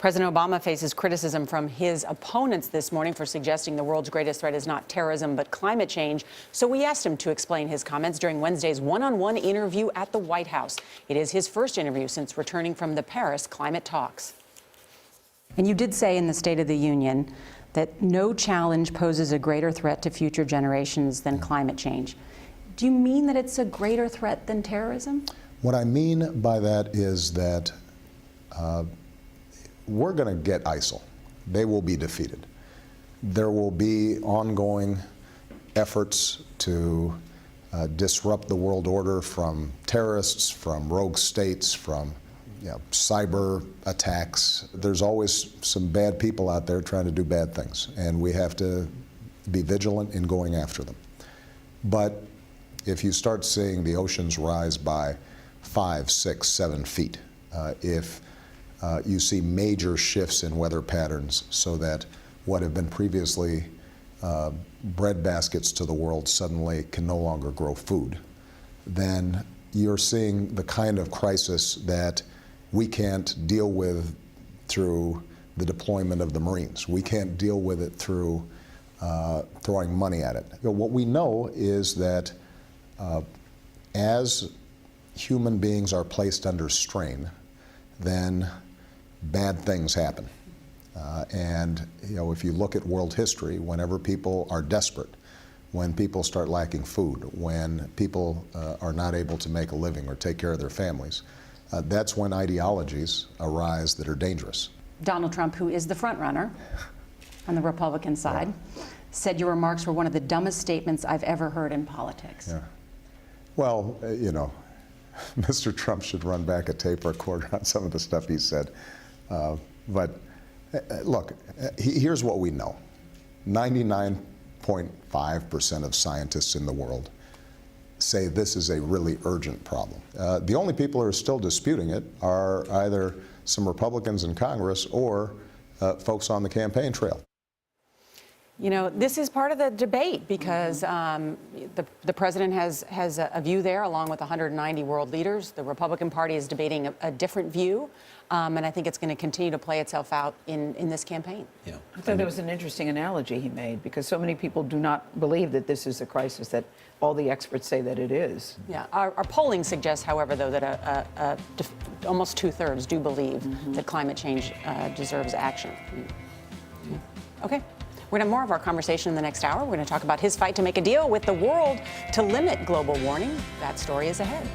President Obama faces criticism from his opponents this morning for suggesting the world's greatest threat is not terrorism, but climate change. So we asked him to explain his comments during Wednesday's one-on-one interview at the White House. It is his first interview since returning from the Paris climate talks. And you did say in the State of the Union that no challenge poses a greater threat to future generations than climate change. Do you mean that it's a greater threat than terrorism? What I mean by that is that we're going to get ISIL. They will be defeated. There will be ongoing efforts to disrupt the world order from terrorists, from rogue states, from cyber attacks. There's always some bad people out there trying to do bad things, and we have to be vigilant in going after them. But if you start seeing the oceans rise by 5, 6, 7 feet, if you see major shifts in weather patterns so that what have been previously bread baskets to the world suddenly can no longer grow food, then you're seeing the kind of crisis that we can't deal with through the deployment of the Marines. We can't deal with it through throwing money at it. What we know is that as human beings are placed under strain, then bad things happen. And if you look at world history, whenever people are desperate, when people start lacking food, when people are not able to make a living or take care of their families, that's when ideologies arise that are dangerous. Donald Trump, who is the front runner on the Republican side, said your remarks were one of the dumbest statements I've ever heard in politics. Yeah. Well, Mr. Trump should run back a tape recorder on some of the stuff he said. But look, here's what we know. 99.5% of scientists in the world say this is a really urgent problem. The only people who are still disputing it are either some Republicans in Congress or folks on the campaign trail. This is part of the debate because the president has a view there along with 190 world leaders. The Republican Party is debating a different view, and I think it's going to continue to play itself out in this campaign. Yeah. I thought that was an interesting analogy he made because so many people do not believe that this is a crisis that all the experts say that it is. Yeah, our polling suggests, however, though, that almost 2/3 do believe that climate change deserves action. Okay. We're going to have more of our conversation in the next hour. We're going to talk about his fight to make a deal with the world to limit global warming. That story is ahead.